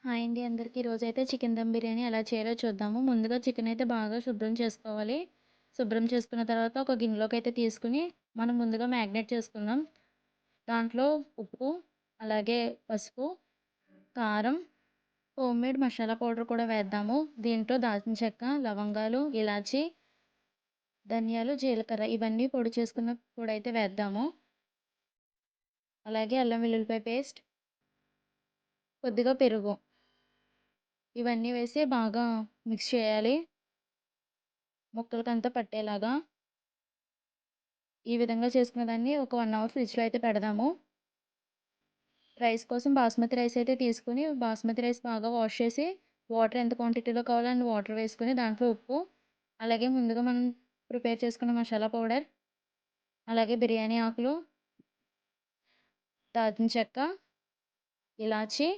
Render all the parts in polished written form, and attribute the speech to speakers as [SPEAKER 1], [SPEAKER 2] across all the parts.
[SPEAKER 1] Hi అండి అందరికీ. ఈరోజైతే చికెన్ దమ్ బిర్యానీ ఎలా చేయాలో చూద్దాము. ముందుగా చికెన్ అయితే బాగా శుభ్రం చేసుకోవాలి. శుభ్రం చేసుకున్న తర్వాత ఒక గిన్నెలోకి అయితే తీసుకుని మనం ముందుగా మ్యాగ్నేట్ చేసుకుందాం. దాంట్లో ఉప్పు, అలాగే పసుపు, కారం, హోమ్మేడ్ మసాలా పౌడర్ కూడా వేద్దాము. దీంట్లో దాల్చిన చెక్క, లవంగాలు, ఇలాచి, ధనియాలు, జీలకర్ర ఇవన్నీ పొడి చేసుకున్న పొడి అయితే వేద్దాము. అలాగే అల్లం వెల్లుల్లిపాయ పేస్ట్, కొద్దిగా పెరుగు ఇవన్నీ వేసి బాగా మిక్స్ చేయాలి. ముక్కలకంతా పట్టేలాగా. ఈ విధంగా చేసుకున్న దాన్ని ఒక 1 అవర్ ఫ్రిడ్జ్‌లో అయితే పెడదాము. రైస్ కోసం బాస్మతి రైస్ అయితే తీసుకొని, బాస్మతి రైస్ బాగా వాష్ చేసి, వాటర్ ఎంత క్వాంటిటీలో కావాలో అన్ని వాటర్ వేసుకొని, దాంట్లో ఉప్పు, అలాగే ముందుగా మనం ప్రిపేర్ చేసుకున్న మసాలా పౌడర్, అలాగే బిర్యానీ ఆకులు, దాల్చిన చెక్క, ఇలాచి,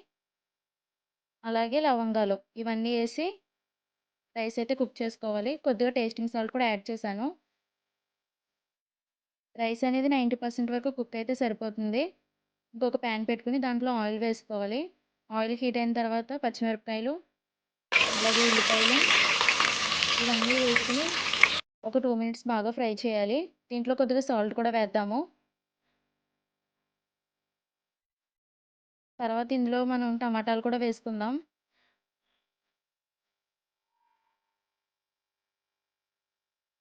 [SPEAKER 1] అలాగే లవంగాలు ఇవన్నీ ఏసి రైస్ అయితే కుక్ చేసుకోవాలి. కొద్దిగా టేస్టింగ్ సాల్ట్ కూడా యాడ్ చేశాను. రైస్ అనేది 90% వరకు కుక్ అయితే సరిపోతుంది. ఇంకొక ప్యాన్ పెట్టుకుని దాంట్లో ఆయిల్ వేసుకోవాలి. ఆయిల్ హీట్ అయిన తర్వాత పచ్చిమిరపకాయలు, అలాగే ఉల్లిపాయలు ఇవన్నీ వేసుకుని ఒక 2 మినిట్స్ బాగా ఫ్రై చేయాలి. దీంట్లో కొద్దిగా సాల్ట్ కూడా వేద్దాము. తర్వాత ఇందులో మనం టమాటాలు కూడా వేసుకుందాం.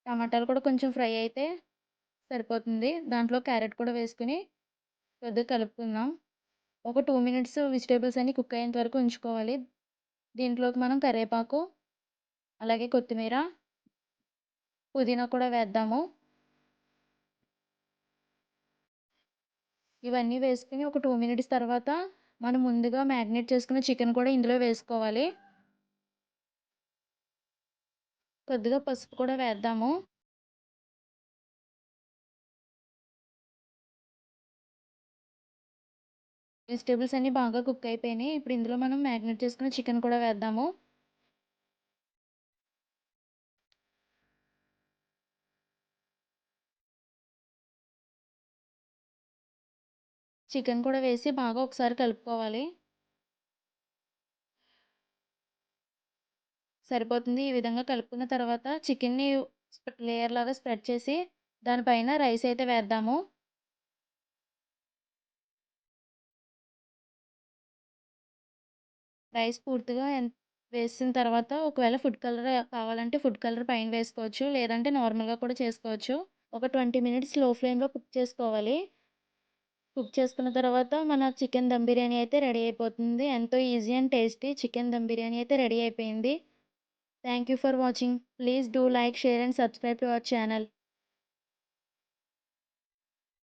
[SPEAKER 1] టమాటాలు కూడా కొంచెం ఫ్రై అయితే సరిపోతుంది. దాంట్లో క్యారెట్ కూడా వేసుకుని కొద్దిగా కలుపుకుందాం. ఒక 2 మినిట్స్ వెజిటబుల్స్ అన్నీ కుక్ అయ్యేంత వరకు ఉంచుకోవాలి. దీంట్లోకి మనం కరివేపాకు, అలాగే కొత్తిమీర, పుదీనా కూడా వేద్దాము. ఇవన్నీ వేసుకొని ఒక 2 మినిట్స్ తర్వాత మనం ముందుగా మ్యాగ్నేట్ చేసుకున్న చికెన్ కూడా ఇందులో వేసుకోవాలి. కొద్దిగా పసుపు కూడా వేద్దాము. వెజిటబుల్స్ అన్నీ బాగా కుక్ అయిపోయినాయి. ఇప్పుడు ఇందులో మనం మ్యాగ్నేట్ చేసుకున్న చికెన్ కూడా వేద్దాము. చికెన్ కూడా వేసి బాగా ఒకసారి కలుపుకోవాలి. సరిపోతుంది. ఈ విధంగా కలుపుకున్న తర్వాత చికెన్‌ని లేయర్ లాగా స్ప్రెడ్ చేసి దానిపైన రైస్ అయితే వేద్దాము. రైస్ పూర్తిగా వేసిన తర్వాత ఒకవేళ ఫుడ్ కలర్ కావాలంటే ఫుడ్ కలర్ పైన వేసుకోవచ్చు. లేదంటే నార్మల్‌గా కూడా చేసుకోవచ్చు. ఒక 20 మినిట్స్ లో ఫ్లేమ్‌లో కుక్ చేసుకోవాలి. కుక్ చేసుకున్న తర్వాత మన చికెన్ దమ్ బిర్యానీ అయితే రెడీ అయిపోతుంది. ఎంతో easy and tasty chicken dum biryani అయితే రెడీ అయిపోయింది. Thank you for watching. Please do like, share and subscribe to our channel.